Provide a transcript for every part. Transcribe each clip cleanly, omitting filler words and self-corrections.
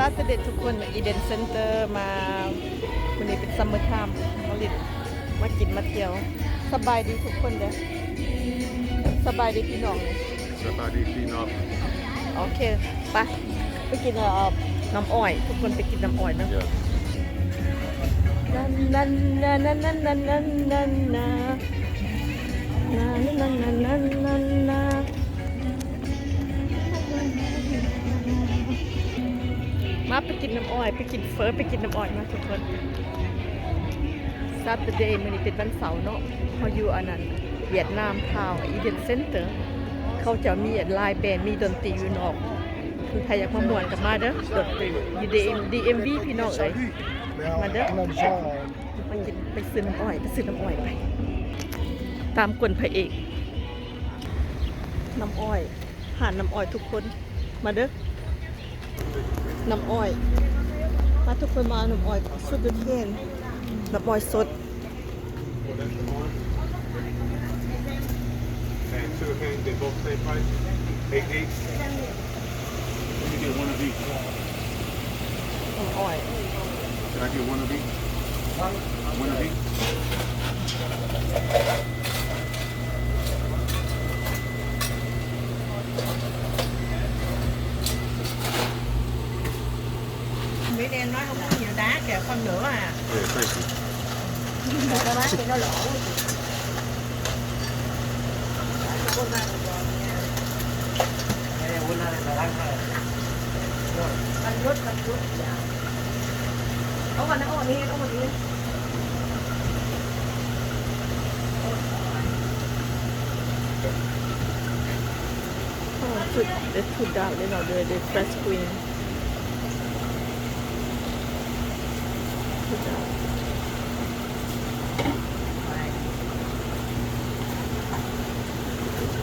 าเสด็จทุกคนอีเดนเซ็นเตอร์มาวันนี้เป็นซัมเมอร์ไทม์มาลิดมากินมาเที่ยวสบายดีทุกคนเด้อสบายดีพี่น้อง Safari clean up. โอเคไปกินน้ำอ้อยทุกคนไปกินน้ำอ้อยนะ Yeah. นันนันนันนันนันนันนันนันนันนันนันนันนันมาไปกินน้ำอ้อยไปกินเฟอไปกินน้ำอ้อยมาทุกคน Saturday มื้อนี้เป็นวันเสาร์เนาะเขาอยู่อันนั้นเวียดนามทาวน์อีเวนต์เซ็นเตอร์เขาจะมีไลน์แบนด์มีดนตรีอยู่นอกคือใครอยากมาม่วนกับมาเด้อดนตรีอยู่ DMV พี่น้องเอ้ยมาเด้อไปกินไปซื้อน้ำอ้อยไปตามกวนพระเอกน้ำอ้อยหาน้ำอ้อยทุกคนมาเด้อน้ำอ้อยมาทุกคนมาน้ำอ้อยสุดยอดเทนน้ำอ้อยสด And sugar cane, they both same price. 8 each. Let me get one of each. น้ำอ้อย Can I get one of each? One of each. mấy đen nói không có nhiều đá kìa phân nữa à Yeah, thank you. một cái bát thì nó lỗ anh rút ông mà nó đi food the food down you know the fresh queen food down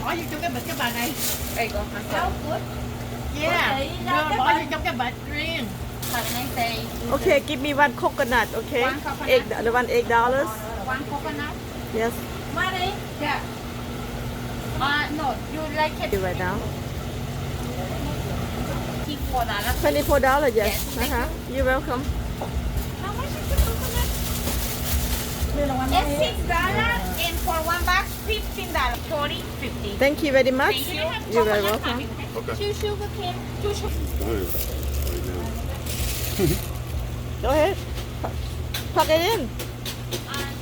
bỏ vô trong cái bịch cái bà này. Đây con ăn sao? Yeah. Đưa bỏ vô trong cái bịch riêng. Have a nice day. okay give me one coconut okay One coconut. egg the one $8 One coconut. yes Money? Yeah. No, you like it? you right now For that. $24 yes Yes, thank you're welcome How much is the coconut? It's $6 and for one box, $15. 40, 50. thank you very much Thank you. you're very Coconut welcome honey, Okay. 2 sugar cane, 2 sugar. go ahead plug it in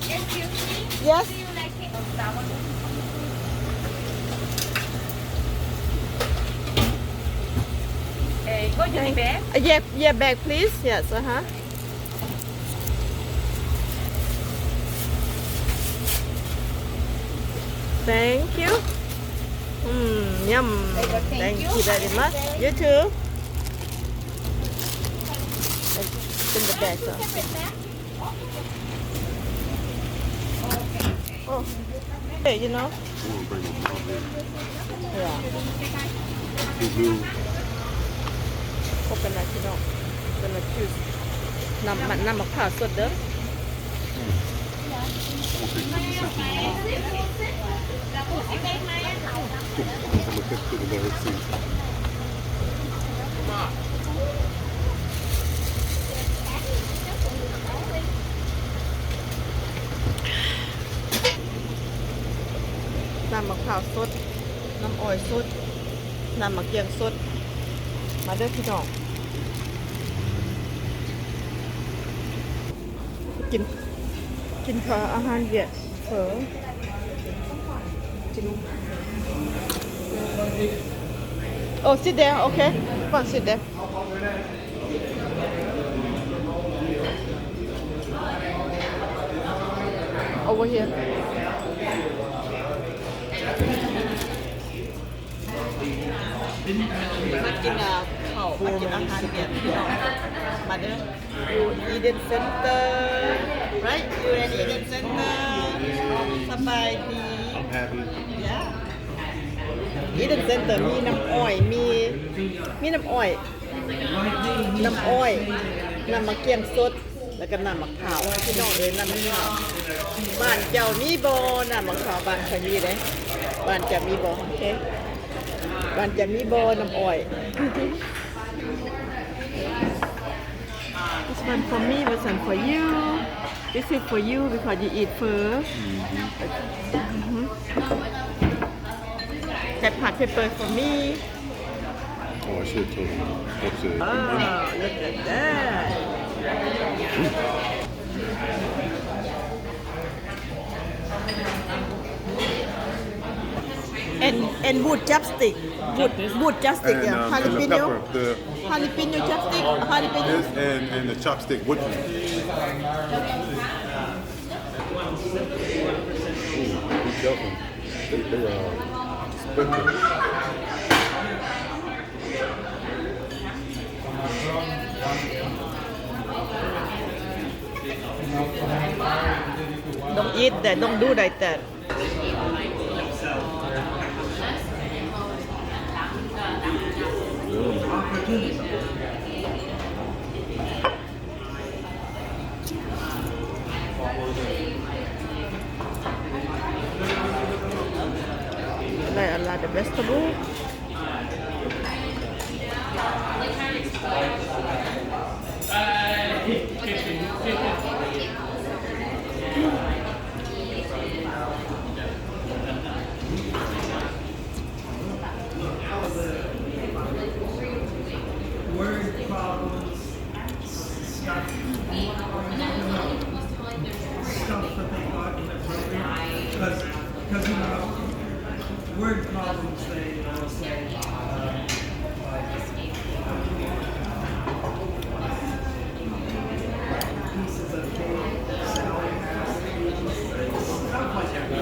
Excuse me. Yes. Do you like it? That one. Go to the bag. yeah bag please yes thank you yum thank you very much you too in the bag so. Oh hey you know I want to bring them all in. yeah Two blue. coconut you know coconut juice น้ำมะพร้าวสดเด้อ I want to take 50 cents in the I'm going to get to the letter C. น้ำมะพร้าวสดน้ำอ้อยสดน้ำมะเกียงสดมาเด้อพี่น้องกินข้าวอาหารเวียดเฝอกินOh, sit there, okay. Come on, sit there. Over here. มากินข้าวมากินอาหารเวียดพี่น้องมาเด้ออยู่อีเดนเซ็นเตอร์ right อยู่ในอีเดนเซ็นเตอร์สบายดี I'm happy.อีเดนเซ็นเตอร์มีน้ำอ้อยมีน้ำอ้อยน้ำมะเกียงสดแล้วก็น้ำมะขาวพี่น้องเอ้ยน้ำมะขาวบ้านเจ้ามีบ่น้ำมะขาวบ้านใครมีเด้บ้านจะมีบ่โอเคบ้านจะมีบ่น้ำอ้อย This one for me, this one for you. This is for you because you eat pho. Have hot pepper for me. Oh, I should have told him. What's it? Oh, look at that. And wood chopstick. Wood chopstick, And, yeah. and the Jalapeno. pepper, the Jalapeno chopstick. Jalapeno. this and the chopstick with me. Ooh, be careful. They split them. Don't eat that. Don't do like that. Like a lot of vegetable. Word problems, stuff that they got inappropriate. Because you know, word problems they will say pieces of cake, Sally has stuff like that.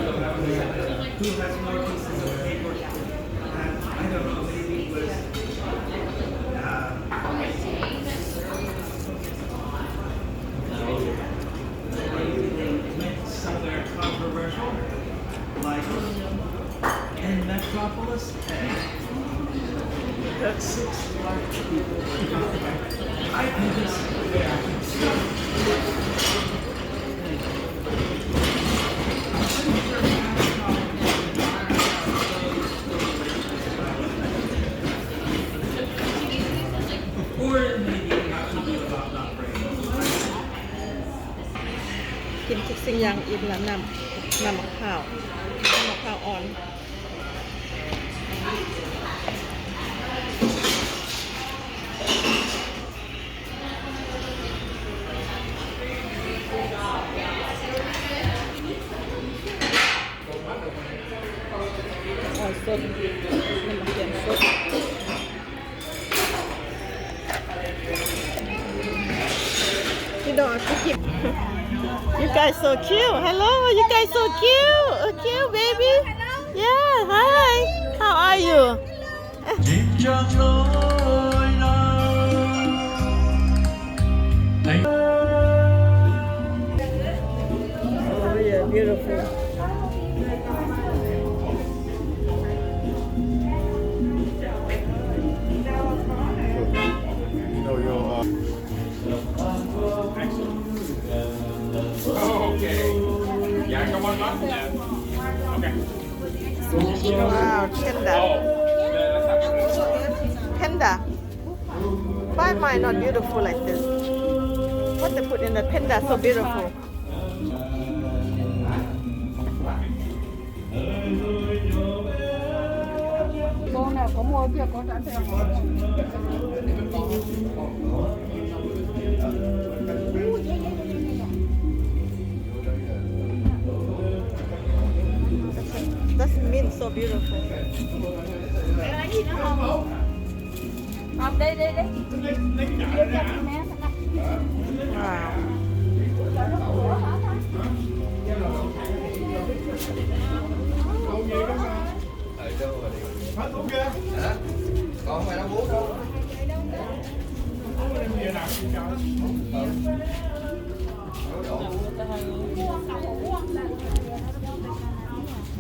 Who has more pieces of paper? And I don't know, maybe it was somewhere controversial, like in Metropolis, that 6 large people were talking about. I think this or it may be have to do about not breaking. กินทุกสิ่งอย่างอิ่มแล้วน้ำมะพร้าวอ่อน อ่อนสดน้ำมะเขือสด You don't have to keep. You guys so cute. Hello, you guys so cute. Cute, baby. Yeah, hi. How are you? Oh yeah, beautiful. You know your Okay. Yeah, come on up. Yeah. Okay. Wow, panda. Panda. Why am I not beautiful like this? What they put in the panda so beautiful? Cô nào có mua kia có sẵn sàng. That's mint so beautiful. Cái gì nữa không? Không, đi. Đưa cho mẹ. Wow. Còn mày đâu bố đâu.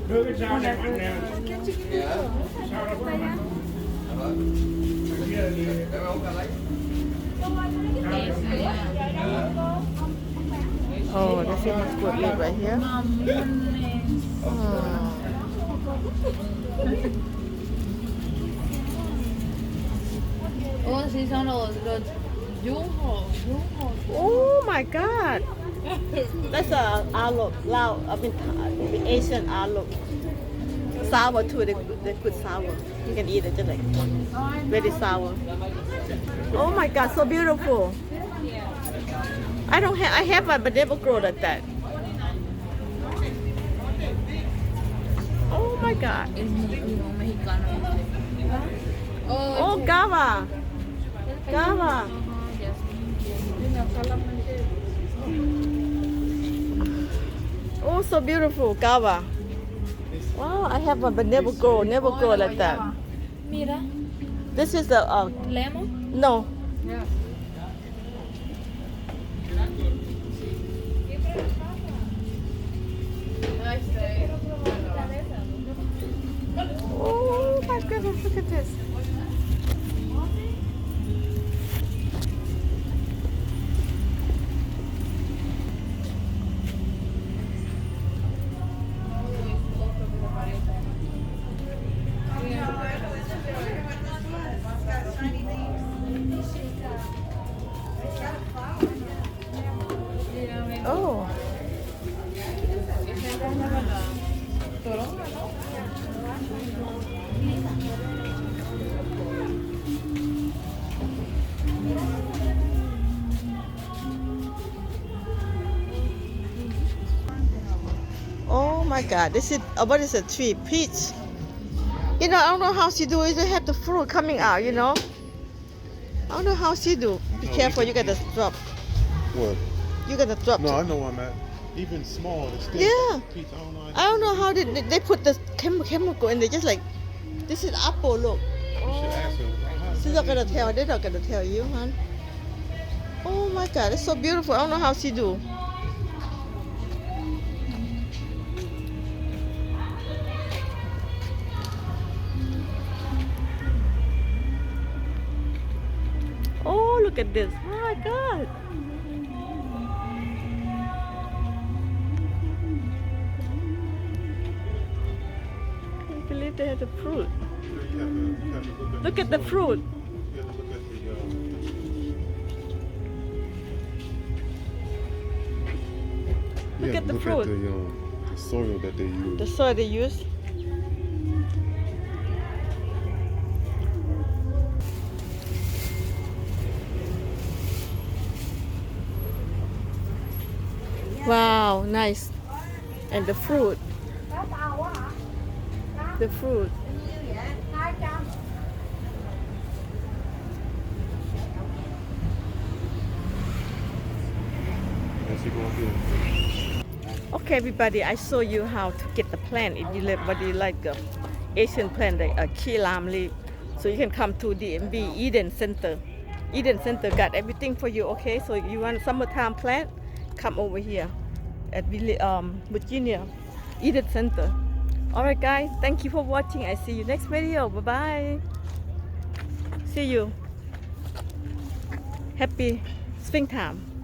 Đưa cái sao này anh nè. Sao đó Oh, the famous good leaf right here. Oh, si sono Oh my God. That's a aloo, Lao, I mean Asian aloo. Sour too, they put sour. You can eat it just like very sour. Oh my God, so beautiful. I don't have, I have one, but never grow like that. Oh my God. Oh, guava. Guava. Oh, so beautiful, guava. Wow, I have one, but never grow like that. Mira, This is the lemon. no. Oh my goodness, look at this. Oh. Oh my God, this is what is a tree? Peach. You know, I don't know how she do it. They have the fruit coming out, you know. I don't know how she do. Be careful, you got to drop. What? You got to drop. No, I know where I'm at. Even small, it's still Yeah. peach. I don't know how they put the chemical in there. Just like this is apple. Look. You should ask her. She's not gonna tell. They're not gonna tell you, hon. Oh my God, it's so beautiful. I don't know how she do. Oh, look at this. Oh my God. I can't believe they have the fruit. You have to Look at the fruit. You have to look at Look at the fruit. the soil that they use. The soil they use. Wow, nice. And the fruit. The fruit. As you go here. Okay, everybody, I show you how to get the plant. If you live, what do you like the Asian plant, like a key lime leaf. So you can come to DMV Eden Center. Eden Center got everything for you. Okay, so you want summertime plant? Come over here at Virginia Eden Center. Alright guys, thank you for watching. I see you next video. Bye bye. See you. Happy springtime.